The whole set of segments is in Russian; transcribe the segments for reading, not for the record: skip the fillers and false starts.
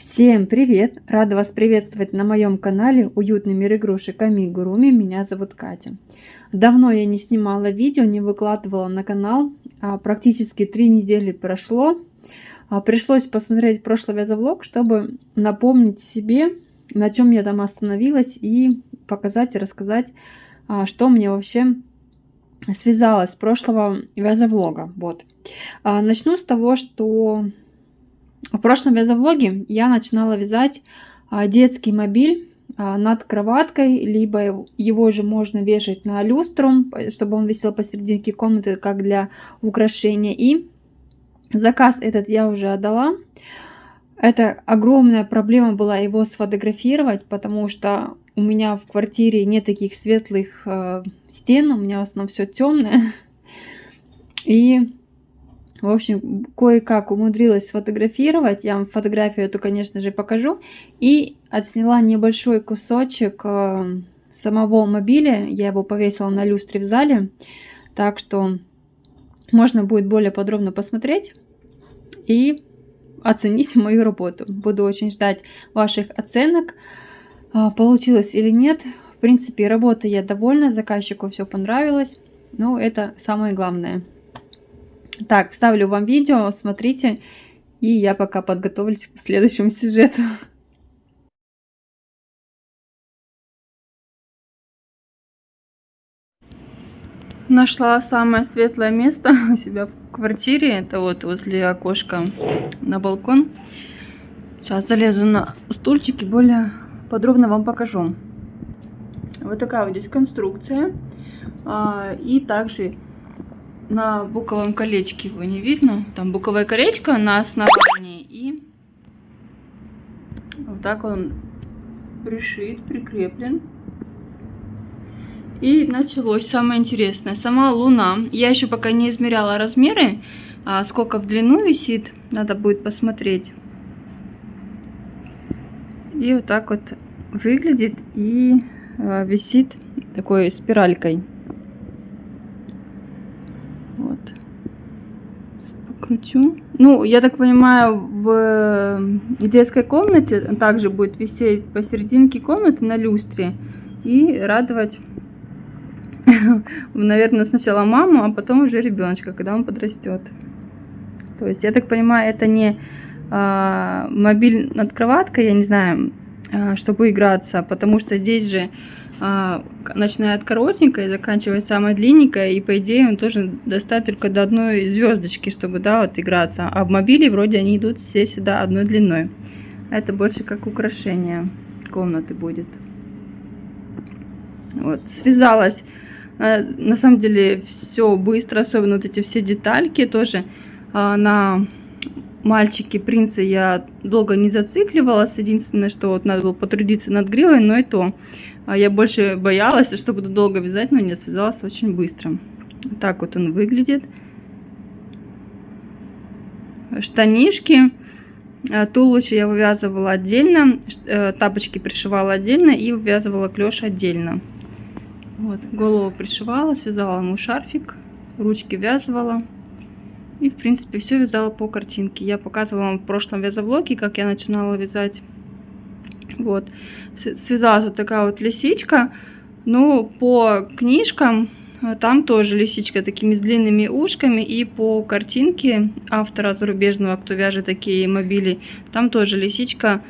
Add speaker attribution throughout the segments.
Speaker 1: Всем привет! Рада вас приветствовать на моем канале «Уютный мир игрушек Амигуруми». Меня зовут Катя. Давно я не снимала видео, не выкладывала на канал. Практически 3 недели прошло. Пришлось посмотреть прошлый вязовлог, чтобы напомнить себе, на чем я там остановилась, и показать и рассказать, что мне вообще связалось с прошлого вязовлога. Вот. Начну с того, что в прошлом вязовлоге я начинала вязать детский мобиль над кроваткой, либо его же можно вешать на люстру, чтобы он висел посерединке комнаты, как для украшения. И заказ этот я уже отдала. Это огромная проблема была его сфотографировать, потому что у меня в квартире нет таких светлых стен, у меня в основном все темное. И в общем, кое-как умудрилась сфотографировать. Я вам фотографию эту, конечно же, покажу. И отсняла небольшой кусочек самого мобиля. Я его повесила на люстре в зале. Так что можно будет более подробно посмотреть и оценить мою работу. Буду очень ждать ваших оценок, получилось или нет. В принципе, работа я довольна, заказчику все понравилось. Но это самое главное. Так, вставлю вам видео, смотрите, и я пока подготовлюсь к следующему сюжету. Нашла самое светлое место у себя в квартире, это вот возле окошка на балкон. Сейчас залезу на стульчик и более подробно вам покажу. Вот такая вот здесь конструкция, и также на буковом колечке, его не видно, там буковое колечко на основании, и вот так он пришит, прикреплен. И началось самое интересное. Сама луна, я еще пока не измеряла размеры, сколько в длину висит, надо будет посмотреть. И вот так вот выглядит и висит такой спиралькой. Вот. Покручу. Ну, я так понимаю, в детской комнате также будет висеть посерединке комнаты на люстре и радовать, наверное, сначала маму, а потом уже ребеночка, когда он подрастет. То есть, я так понимаю, это не мобиль над кроваткой, я не знаю, чтобы играться, потому что здесь же начиная от коротенькой, заканчивая самой длинненькой, и по идее он тоже достать только до одной звездочки, чтобы, да, вот играться. А в мобиле вроде они идут все сюда одной длиной. Это больше как украшение комнаты будет. Вот, связалась. На самом деле все быстро, особенно вот эти все детальки тоже. На мальчике принца я долго не зацикливалась. Единственное, что вот надо было потрудиться над гривой, но и то. Я больше боялась, что буду долго вязать, но не связалась очень быстро. Так вот он выглядит. Штанишки. Туловище я вывязывала отдельно. Тапочки пришивала отдельно и вывязывала клеш отдельно. Вот, голову пришивала, связала ему шарфик. Ручки вязывала. И, в принципе, все вязала по картинке. Я показывала вам в прошлом вязовлоге, как я начинала вязать. Вот, связалась вот такая вот лисичка. Ну, по книжкам там тоже лисичка такими с длинными ушками. И по картинке автора зарубежного, кто вяжет такие мобили, там тоже лисичка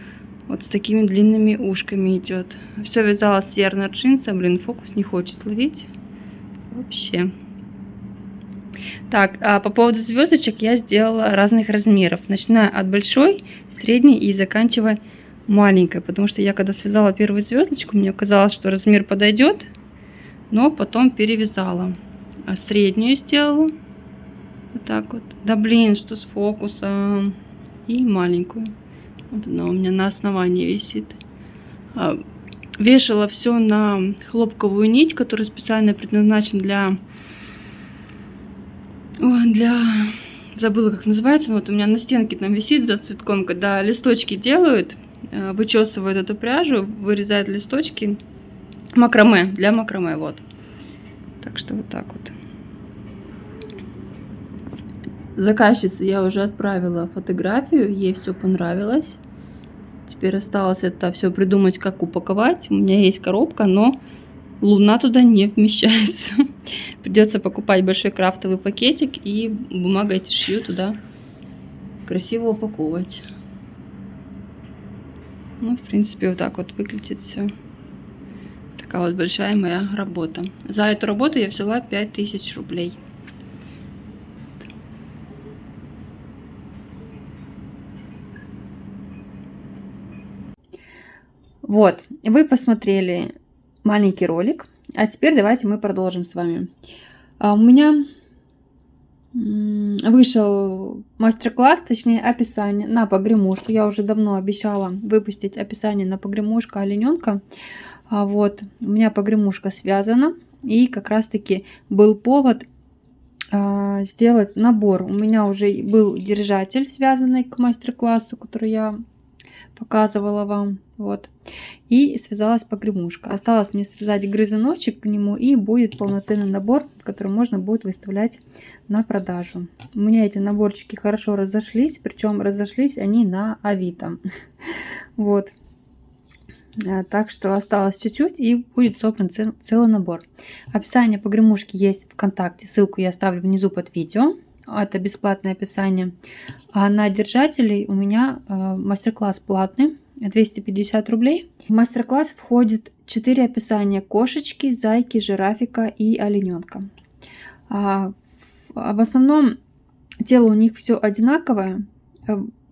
Speaker 1: вот с такими длинными ушками идет. Все вязалась с Ярна джинса. Блин, фокус не хочет ловить вообще. Так, а по поводу звездочек я сделала разных размеров, начиная от большой, средней и заканчивая маленькой, потому что я когда связала первую звездочку, мне казалось, что размер подойдет, но потом перевязала. А среднюю сделала вот так вот. Да блин, что с фокусом. И маленькую. Вот она у меня на основании висит. Вешала все на хлопковую нить, которая специально предназначена забыла, как называется. Вот у меня на стенке там висит за цветком, когда листочки делают, вычесывают эту пряжу, вырезают листочки. Макраме, для макраме, вот. Так что вот так вот. Заказчице я уже отправила фотографию, ей все понравилось.
Speaker 2: Теперь осталось это все придумать, как упаковать. У меня есть коробка, но луна туда не вмещается. Придется покупать большой крафтовый пакетик и бумагой тишью туда красиво упаковывать. Ну, в принципе, вот так вот выглядит все. Такая вот большая моя работа. За эту работу я взяла 5000 рублей.
Speaker 1: Вот, вы посмотрели маленький ролик, а теперь давайте мы продолжим с вами. У меня вышел мастер-класс, точнее описание на погремушку. Я уже давно обещала выпустить описание на погремушку олененка. Вот, у меня погремушка связана, и как раз-таки был повод сделать набор. У меня уже был держатель, связанный к мастер-классу, который я показывала вам. Вот. И связалась погремушка. Осталось мне связать грызуночек к нему, и будет полноценный набор, который можно будет выставлять на продажу. У меня эти наборчики хорошо разошлись, причем разошлись они на Авито. Вот. Так что осталось чуть-чуть, и будет собран целый набор. Описание погремушки есть ВКонтакте. Ссылку я оставлю внизу под видео. Это бесплатное описание. А на держателей у меня мастер-класс платный, 250 рублей. В мастер-класс входит 4 описания: кошечки, зайки, жирафика и олененка. В основном тело у них все одинаковое.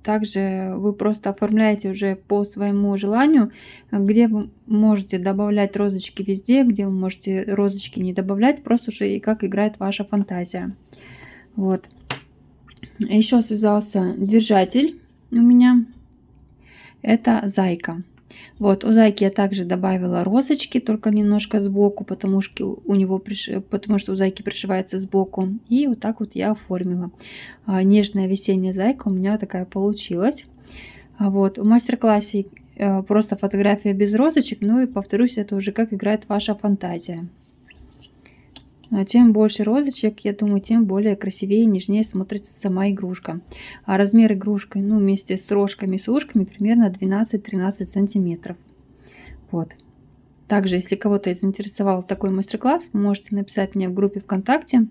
Speaker 1: Также вы просто оформляете уже по своему желанию, где вы можете добавлять розочки везде, где вы можете розочки не добавлять, просто уже и как играет ваша фантазия. Вот. Еще связался держатель у меня. Это зайка. Вот, у зайки я также добавила розочки, только немножко сбоку, потому что у зайки пришивается сбоку. И вот так вот я оформила. Нежная весенняя зайка у меня такая получилась. Вот, в мастер-классе просто фотография без розочек. Ну и повторюсь, это уже как играет ваша фантазия. Чем больше розочек, я думаю, тем более красивее и нежнее смотрится сама игрушка. А размер игрушки, ну, вместе с рожками и с ушками, примерно 12-13 сантиметров. Вот. Также, если кого-то заинтересовал такой мастер-класс, вы можете написать мне в группе ВКонтакте,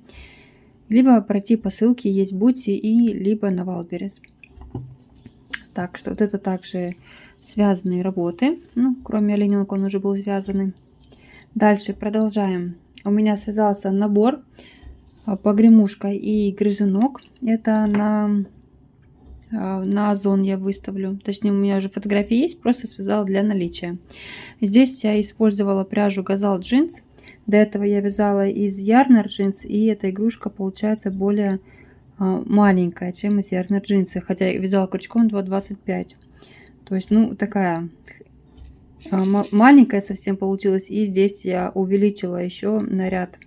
Speaker 1: либо пройти по ссылке есть Бути, и либо на Валберес. Так что вот это также связанные работы. Ну, кроме олененка, он уже был связанный. Дальше продолжаем. У меня связался набор погремушка и грызунок. Это на Озон я выставлю. Точнее, у меня уже фотографии есть, просто связала для наличия. Здесь я использовала пряжу Газал джинс. До этого я вязала из Ярнер джинс, и эта игрушка получается более маленькая, чем из Ярнер джинса. Хотя я вязала крючком 2,25. То есть, ну, такая маленькая совсем получилась. И здесь я увеличила еще наряд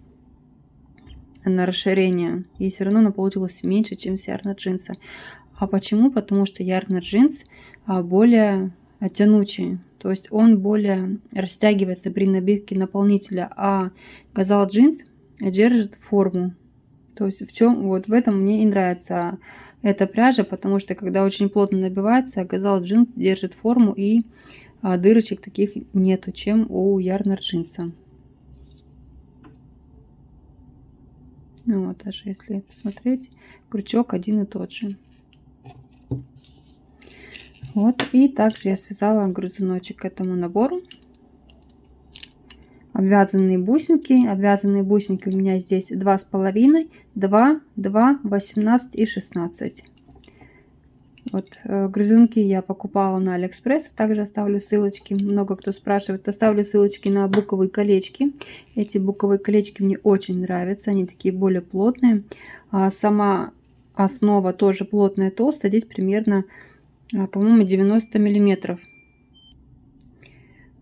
Speaker 1: на расширение. И все равно она получилась меньше, чем с Ярнер джинса. А почему? Потому что Ярнер джинс более тянучий. То есть он более растягивается при набивке наполнителя. А Газал джинс держит форму. То есть вот в этом мне и нравится эта пряжа. Потому что когда очень плотно набивается, Газал джинс держит форму, и дырочек таких нету, чем у Ярнер джинса. Ну вот, даже если посмотреть, крючок один и тот же. Вот, и также я связала грызуночек к этому набору. Обвязанные бусинки. Обвязанные бусинки у меня здесь 2,5, 2, 2, 18 и 16. Вот, грызунки я покупала на Алиэкспресс, также оставлю ссылочки. Много кто спрашивает, оставлю ссылочки на буковые колечки. Эти буковые колечки мне очень нравятся, они такие более плотные. Сама основа тоже плотная, толстая, здесь примерно, по-моему, 90 миллиметров.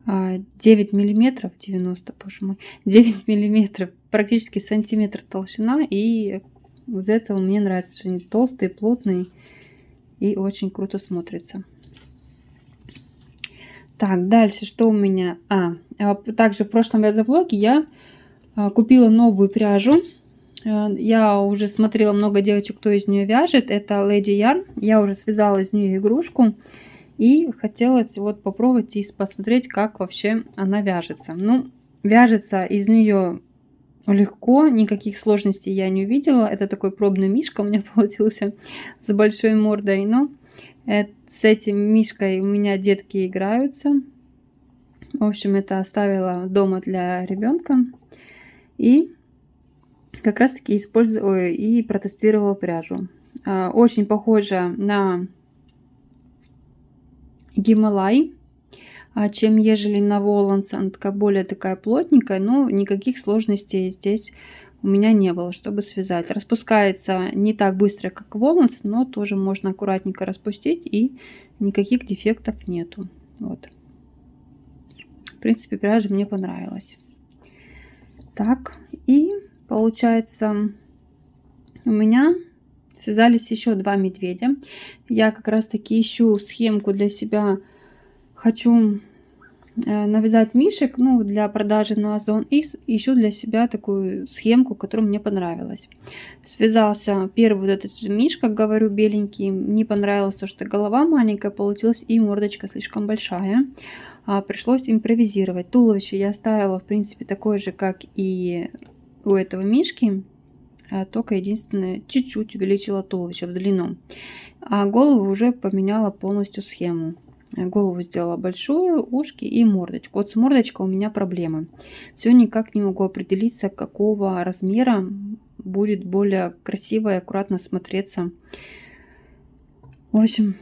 Speaker 1: 9 миллиметров, 90, боже мой, 9 миллиметров, практически сантиметр толщина. И вот этого мне нравится, что они толстые, плотные. И очень круто смотрится. Так, дальше что у меня? Также в прошлом вязовлоге я купила новую пряжу. Я уже смотрела, много девочек, кто из нее вяжет. Это Lady Yarn. Я уже связала из нее игрушку. И хотелось вот попробовать и посмотреть, как вообще она вяжется. Ну, вяжется из нее легко, никаких сложностей я не увидела. Это такой пробный мишка у меня получился с большой мордой. Но с этим мишкой у меня детки играются. В общем, это оставила дома для ребенка. И как раз таки использовала и протестировала пряжу. Очень похожа на Гималай, чем ежели на Воланс. Она более такая плотненькая, но никаких сложностей здесь у меня не было, чтобы связать. Распускается не так быстро, как Воланс, но тоже можно аккуратненько распустить, и никаких дефектов нету. Вот. В принципе, пряжа мне понравилась. Так, и получается, у меня связались еще 2 медведя. Я как раз таки ищу схемку для себя. Хочу навязать мишек, ну, для продажи на Озон. И ищу для себя такую схемку, которая мне понравилась. Связался первый вот этот же мишка, говорю, беленький. Не понравилось то, что голова маленькая получилась и мордочка слишком большая. Пришлось импровизировать. Туловище я оставила, в принципе, такое же, как и у этого мишки. Только единственное, чуть-чуть увеличила туловище в длину. А голову уже поменяла полностью схему. Голову сделала большую, ушки и мордочку. Вот с мордочкой у меня проблемы. Все никак не могу определиться, какого размера будет более красиво и аккуратно смотреться. В общем,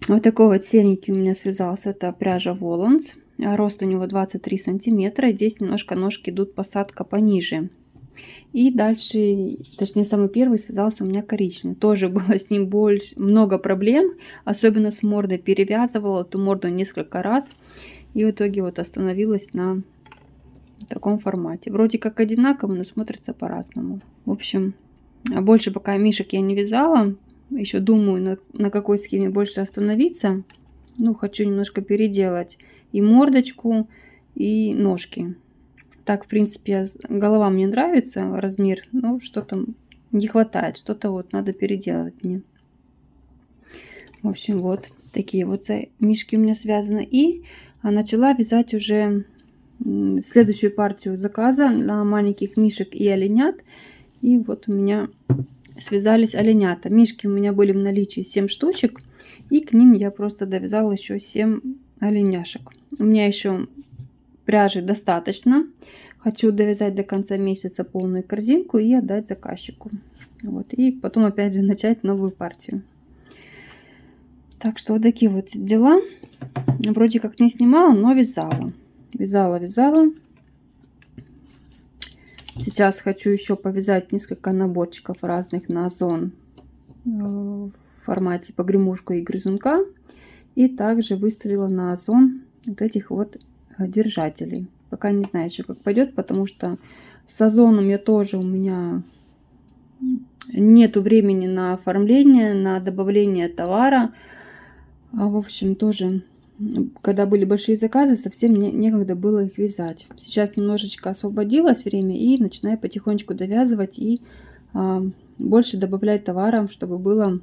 Speaker 1: вот такой вот серенький у меня связался. Это пряжа Воланс. Рост у него 23 сантиметра. Здесь немножко ножки идут посадка пониже. И дальше, точнее, самый первый связался у меня коричневый. Тоже было с ним много проблем. Особенно с мордой. Перевязывала эту морду несколько раз. И в итоге вот остановилась на таком формате. Вроде как одинаково, но смотрится по-разному. В общем, больше пока мишек я не вязала. Еще думаю, на какой схеме больше остановиться. Ну, хочу немножко переделать и мордочку, и ножки. Так, в принципе, голова мне нравится, размер, но что-то не хватает, что-то вот надо переделать мне. В общем, вот такие вот мишки у меня связаны. И начала вязать уже следующую партию заказа на маленьких мишек и оленят. И вот у меня связались оленята. Мишки у меня были в наличии 7 штучек. И к ним я просто довязала еще 7 оленяшек. У меня еще пряжи достаточно. Хочу довязать до конца месяца полную корзинку и отдать заказчику. Вот. И потом опять же начать новую партию. Так что вот такие вот дела. Вроде как не снимала, но вязала. Вязала. Сейчас хочу еще повязать несколько наборчиков разных на Озон в формате погремушку и грызунка. И также выставила на Озон вот этих вот держателей. Пока не знаю еще, как пойдет, потому что с Озоном я тоже, у меня нету времени на оформление, на добавление товара. В общем, тоже, когда были большие заказы, совсем некогда было их вязать. Сейчас немножечко освободилось время и начинаю потихонечку довязывать и больше добавлять товаров, чтобы было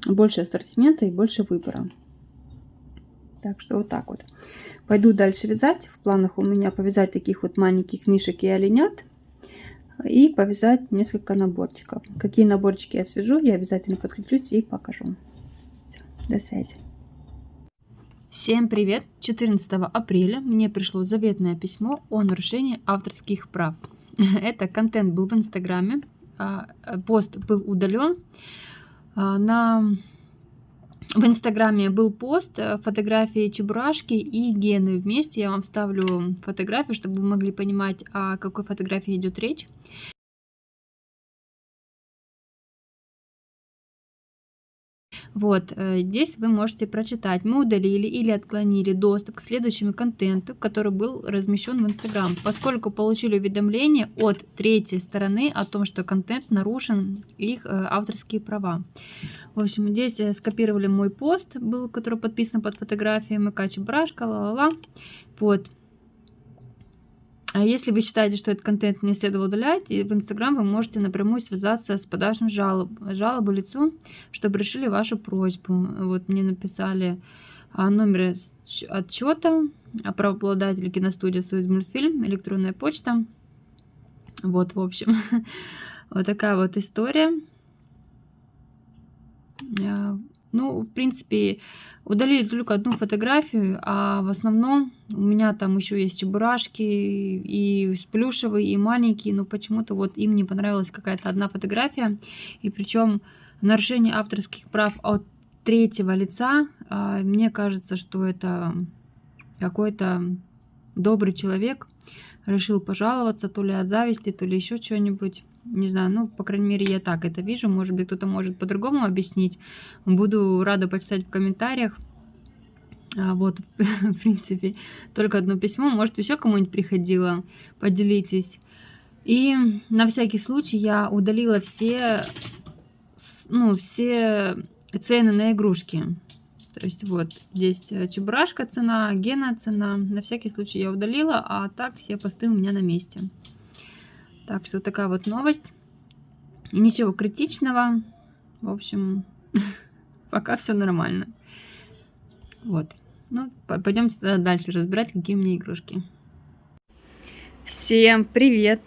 Speaker 1: больше ассортимента и больше выбора. Так что вот так вот. Пойду дальше вязать. В планах у меня повязать таких вот маленьких мишек и оленят. И повязать несколько наборчиков. Какие наборчики я свяжу, я обязательно подключусь и покажу. Все, до связи. Всем привет! 14 апреля мне пришло заветное письмо о нарушении авторских прав. Это контент был в Инстаграме. Пост был удален. В Инстаграме был пост фотографии Чебурашки и Гены вместе. Я вам вставлю фотографию, чтобы вы могли понимать, о какой фотографии идет речь. Вот, здесь вы можете прочитать. Мы удалили или отклонили доступ к следующему контенту, который был размещен в Инстаграм, поскольку получили уведомление от третьей стороны о том, что контент нарушен, их авторские права. В общем, здесь скопировали мой пост, который подписан под фотографией МК Чебурашка, ла-ла-ла. Вот. А если вы считаете, что этот контент не следовало удалять, и в Инстаграм вы можете напрямую связаться с подавшим жалобу лицу, чтобы решили вашу просьбу. Вот мне написали номер отчета правообладатель киностудия «Союзмультфильм», электронная почта. Вот, в общем, вот такая вот история. Ну, в принципе, удалили только одну фотографию, а в основном у меня там еще есть чебурашки, и плюшевые, и маленькие, но почему-то вот им не понравилась какая-то одна фотография, и причем нарушение авторских прав от третьего лица. Мне кажется, что это какой-то добрый человек решил пожаловаться, то ли от зависти, то ли еще что-нибудь. Не знаю, ну, по крайней мере, я так это вижу. Может быть, кто-то может по-другому объяснить. Буду рада почитать в комментариях. Вот, в принципе, только одно письмо. Может, еще кому-нибудь приходило. Поделитесь. И на всякий случай я удалила все цены на игрушки. То есть вот здесь Чебурашка цена, Гена цена. На всякий случай я удалила, а так все посты у меня на месте. Так что такая вот новость. Ничего критичного. В общем, пока все нормально. Вот. Ну, пойдемте тогда дальше разбирать, какие у меня игрушки. Всем привет!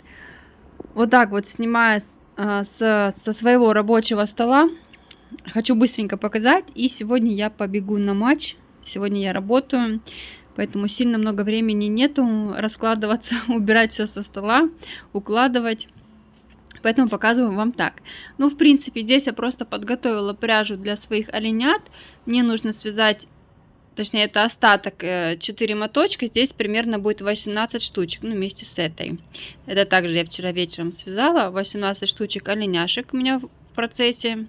Speaker 1: Вот так вот снимаю со своего рабочего стола. Хочу быстренько показать. И сегодня я побегу на матч. Сегодня я работаю. Поэтому сильно много времени нету раскладываться, убирать все со стола, укладывать. Поэтому показываю вам так. Ну, в принципе, здесь я просто подготовила пряжу для своих оленят. Мне нужно связать, точнее, это остаток 4 моточка. Здесь примерно будет 18 штучек, ну, вместе с этой. Это также я вчера вечером связала. 18 штучек оленяшек у меня в процессе.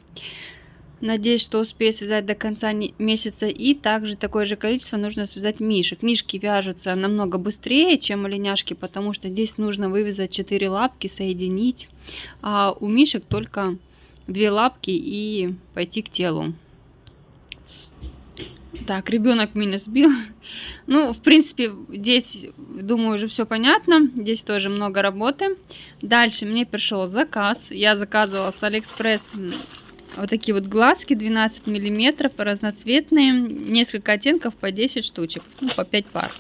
Speaker 1: Надеюсь, что успею связать до конца месяца. И также такое же количество нужно связать мишек. Мишки вяжутся намного быстрее, чем оленяшки, потому что здесь нужно вывязать 4 лапки, соединить. А у мишек только 2 лапки и пойти к телу. Так, ребенок меня сбил. Ну, в принципе, здесь, думаю, уже все понятно. Здесь тоже много работы. Дальше мне пришел заказ. Я заказывала с Алиэкспресс вот такие вот глазки 12 миллиметров, разноцветные, несколько оттенков по 10 штучек, ну, по 5 пар.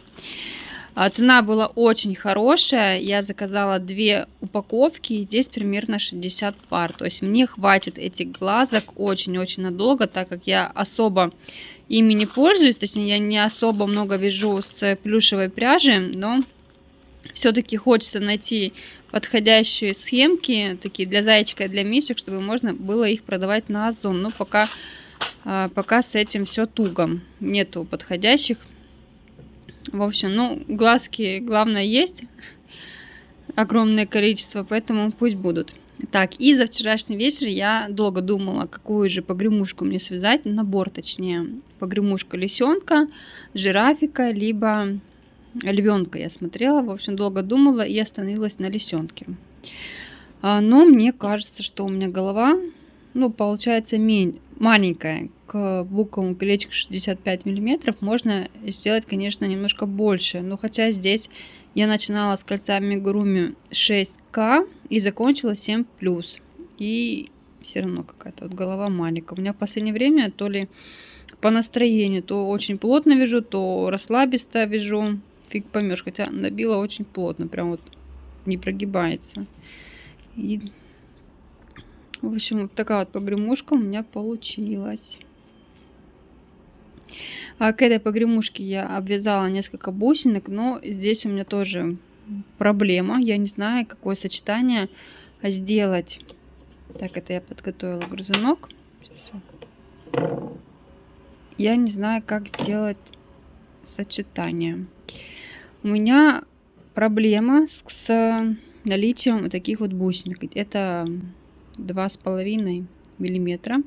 Speaker 1: Цена была очень хорошая, я заказала 2 упаковки, здесь примерно 60 пар, то есть мне хватит этих глазок очень-очень надолго, так как я особо ими не пользуюсь, точнее я не особо много вяжу с плюшевой пряжи, но все-таки хочется найти подходящие схемки, такие для зайчика и для мишек, чтобы можно было их продавать на Озон. Но пока с этим все туго. Нету подходящих. В общем, ну, глазки, главное, есть. Огромное количество, поэтому пусть будут. Так, и за вчерашний вечер я долго думала, какую же погремушку мне связать. Набор, точнее. Погремушка лисенка, жирафика, либо львенка я смотрела, в общем, долго думала и остановилась на лисенке. Но мне кажется, что у меня голова, ну, получается маленькая. К буковому колечку 65 миллиметров можно сделать, конечно, немножко больше. Но хотя здесь я начинала с кольца амигуруми 6К и закончила 7+. И все равно какая-то вот голова маленькая. У меня в последнее время то ли по настроению, то очень плотно вяжу, то расслабисто вяжу. Фиг поймешь, хотя набила очень плотно, прям вот не прогибается. И, в общем, вот такая вот погремушка у меня получилась. К этой погремушке я обвязала несколько бусинок, но здесь у меня тоже проблема. Я не знаю, какое сочетание сделать. Так, это я подготовила грызунок. Я не знаю, как сделать сочетание. У меня проблема с наличием вот таких вот бусинок. Это 2,5 миллиметра.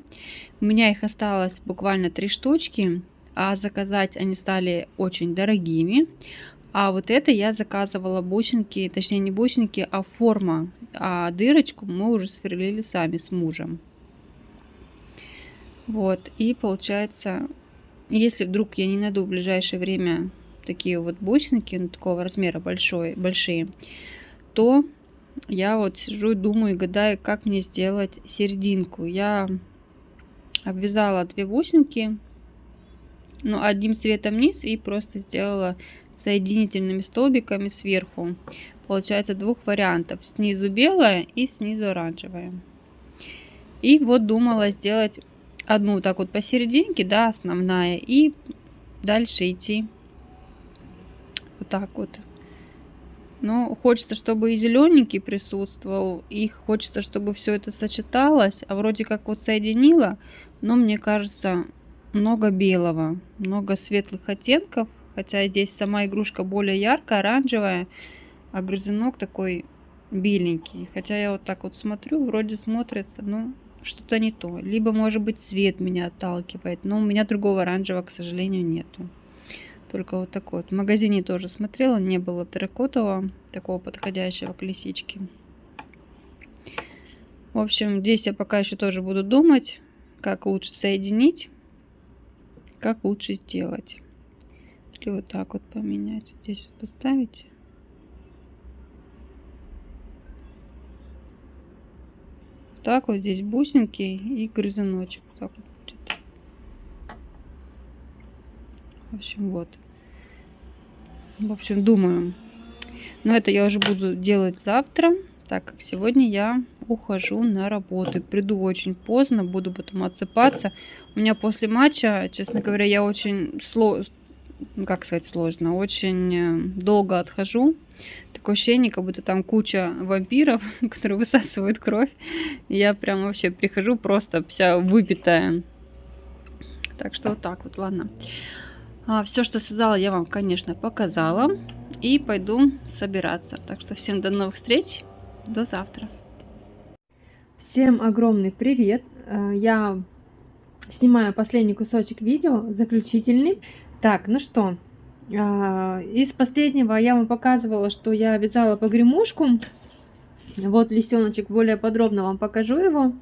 Speaker 1: У меня их осталось буквально 3 штучки, а заказать они стали очень дорогими. А вот это я заказывала бусинки, точнее не бусинки, а форма. А дырочку мы уже сверлили сами с мужем. Вот, и получается, если вдруг я не найду в ближайшее время такие вот бусинки, ну, такого размера большие, то я вот сижу и думаю, и гадаю, как мне сделать серединку. Я обвязала 2 бусинки,
Speaker 2: ну, одним цветом низ и просто сделала соединительными столбиками сверху. Получается двух вариантов. Снизу белое и снизу оранжевое. И вот думала сделать одну так вот посерединке, да, основная, и дальше идти вот так вот. Но хочется, чтобы и зелененький присутствовал, и хочется, чтобы все это сочеталось. А вроде как вот соединила, но мне кажется, много белого, много светлых оттенков. Хотя здесь сама игрушка более яркая, оранжевая, а грызунок такой беленький. Хотя я вот так вот смотрю, вроде смотрится, но что-то не то. Либо, может быть, цвет меня отталкивает, но у меня другого оранжевого, к сожалению, нету. Только вот такой вот. В магазине тоже смотрела, не было терракотового, такого подходящего к лисичке. В общем, здесь я пока еще тоже буду думать, как лучше соединить, как лучше сделать. Или вот так вот поменять. Здесь вот поставить. Так вот здесь бусинки и грызуночек. Так вот будет. В общем, вот. В общем, думаю. Но это я уже буду делать завтра, так как сегодня я ухожу на работу. Приду очень поздно, буду потом отсыпаться. У меня после матча, честно говоря, я очень как сказать, сложно, очень долго отхожу. Такое ощущение, как будто там куча вампиров, которые высасывают кровь. И я прям вообще прихожу просто вся выпитая. Так что вот так вот, ладно. Все, что связала, я вам, конечно, показала. И пойду собираться. Так что всем до новых встреч. До завтра.
Speaker 1: Всем огромный привет. Я снимаю последний кусочек видео, заключительный. Так, ну что, из последнего я вам показывала, что я вязала погремушку. Вот лисеночек, более подробно вам покажу его.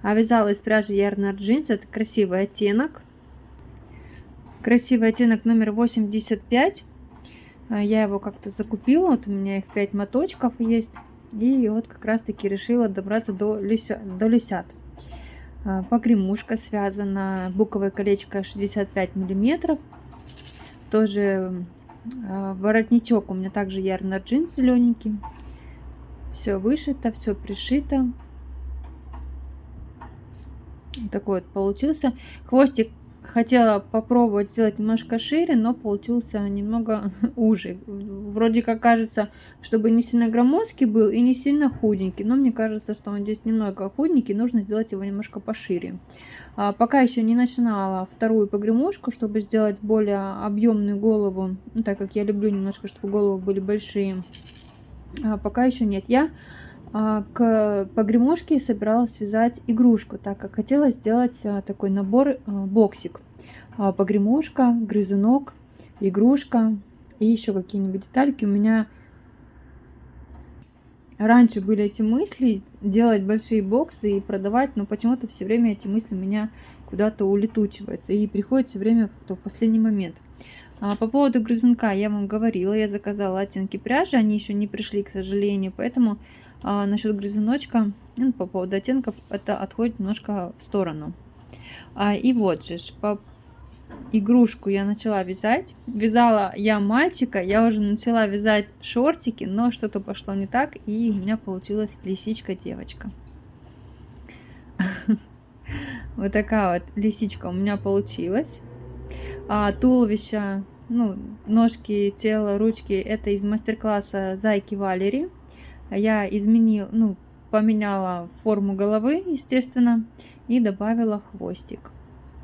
Speaker 1: Вязала из пряжи Yarn Jeans, это красивый оттенок. Красивый оттенок номер 85. Я его как-то закупила, вот у меня их 5 моточков есть. И вот как раз таки решила добраться до лисят. Погремушка связана, буковое колечко 65 миллиметров. Тоже воротничок у меня также Yarn Jeans зелененький. Все вышито, все пришито. Такой вот получился. Хвостик хотела попробовать сделать немножко шире, но получился немного уже. Вроде как кажется, чтобы не сильно громоздкий был и не сильно худенький. Но мне кажется, что он здесь немного худенький, нужно сделать его немножко пошире. Пока еще не начинала вторую погремушку, чтобы сделать более объемную голову, ну, так как я люблю немножко, чтобы головы были большие. Пока еще нет. Я к погремушке собиралась связать игрушку, так как хотела сделать такой набор боксик. Погремушка, грызунок, игрушка и еще какие-нибудь детальки. У меня раньше были эти мысли делать большие боксы и продавать, но почему-то все время эти мысли у меня куда-то улетучиваются и приходит все время как-то в последний момент. По поводу грызунка я вам говорила, я заказала оттенки пряжи, они еще не пришли, к сожалению, поэтому насчет грызуночка, ну, по поводу оттенков, это отходит немножко в сторону. И вот же, по игрушку я начала вязать. Вязала я мальчика, я уже начала вязать шортики, но что-то пошло не так, и у меня получилась лисичка-девочка. Вот такая вот лисичка у меня получилась. Туловище, ну, ножки, тело, ручки, это из мастер-класса Зайки Валери. Я поменяла форму головы, естественно, и добавила хвостик.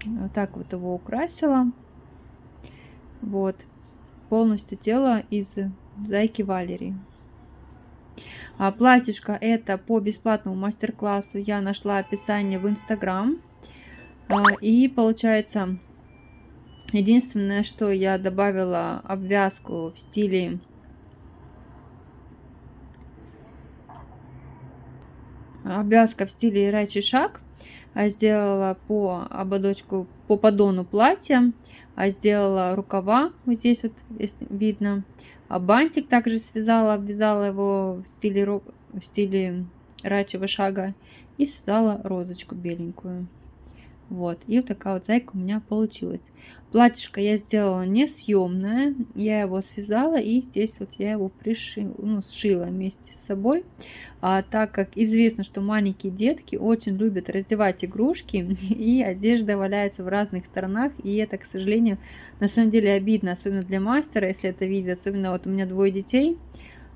Speaker 1: Вот так вот его украсила. Вот. Полностью тело из Зайки Валери. Платьишко это по бесплатному мастер-классу. Я нашла описание в Инстаграм. И получается, единственное, что я добавила обвязку в стиле рачий шаг, сделала по ободочку, по поддону платья, сделала рукава, вот здесь вот видно, бантик также связала, обвязала его в стиле рачьего шага и связала розочку беленькую. Вот, и вот такая вот зайка у меня получилась. Платьишко я сделала несъемное, я его связала, и здесь вот я его пришила, ну, сшила вместе с собой. Так как известно, что маленькие детки очень любят раздевать игрушки, и одежда валяется в разных сторонах, и это, к сожалению, на самом деле обидно, особенно для мастера, если это видит. Особенно вот у меня 2 детей.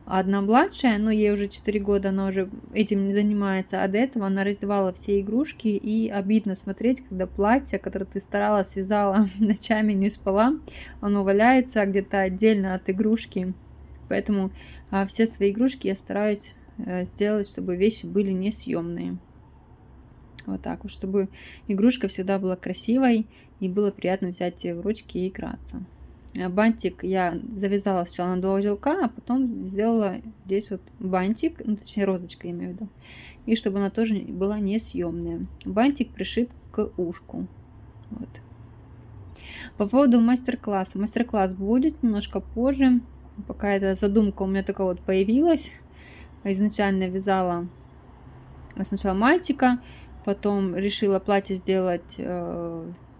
Speaker 1: Одна младшая, но ей уже 4 года, она уже этим не занимается, а до этого она раздевала все игрушки, и обидно смотреть, когда платье, которое ты старалась, связала, ночами не спала, оно валяется где-то отдельно от игрушки. Поэтому все свои игрушки я стараюсь сделать, чтобы вещи были несъемные. Вот так вот, чтобы игрушка всегда была красивой и было приятно взять ее в ручки и играться. Бантик я завязала сначала на 2 узелка, а потом сделала здесь вот бантик, ну, точнее розочка, я имею в виду, и чтобы она тоже была несъемная. Бантик пришит к ушку. Вот. По поводу мастер-класса. Мастер-класс будет немножко позже. Пока эта задумка у меня такая вот появилась. Изначально вязала сначала мальчика, потом решила платье сделать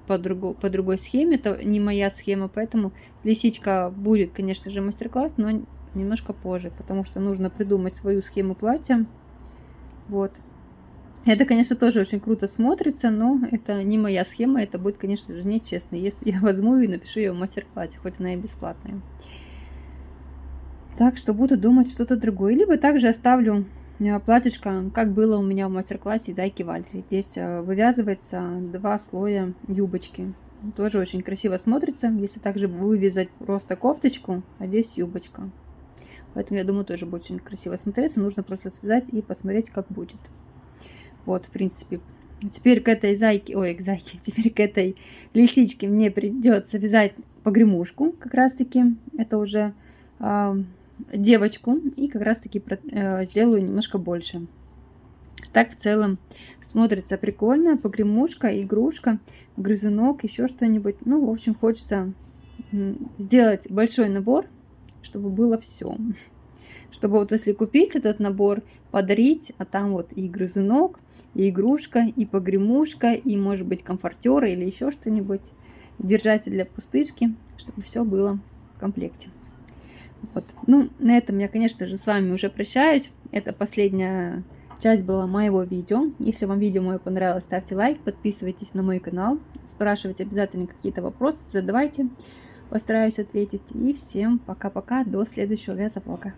Speaker 1: по другой схеме. Это не моя схема, поэтому лисичка будет, конечно же, мастер-класс, но немножко позже, потому что нужно придумать свою схему платья. Вот. Это, конечно, тоже очень круто смотрится, но это не моя схема, это будет, конечно же, нечестно, если я возьму и напишу ее в мастер-классе, хоть она и бесплатная. Так что буду думать что-то другое. Либо также оставлю платьишко, как было у меня в мастер-классе Зайки Валери. Здесь вывязывается 2 слоя юбочки. Тоже очень красиво смотрится, если также вывязать просто кофточку, а здесь юбочка. Поэтому, я думаю, тоже будет очень красиво смотреться. Нужно просто связать и посмотреть, как будет. Вот, в принципе. Теперь к этой теперь к этой лисичке мне придется вязать погремушку, как раз-таки. Это уже девочку, и как раз таки сделаю немножко больше. Так в целом смотрится прикольно, погремушка, игрушка, грызунок, еще что-нибудь. Ну, в общем, хочется сделать большой набор, чтобы было все. Чтобы вот если купить этот набор, подарить, а там вот и грызунок, и игрушка, и погремушка, и может быть комфортер или еще что-нибудь, держатель для пустышки, чтобы все было в комплекте. Вот. Ну, на этом я, конечно же, с вами уже прощаюсь. Это последняя часть была моего видео. Если вам видео мое понравилось, ставьте лайк, подписывайтесь на мой канал, спрашивайте обязательно какие-то вопросы, задавайте, постараюсь ответить. И всем пока-пока, до следующего вязовлога.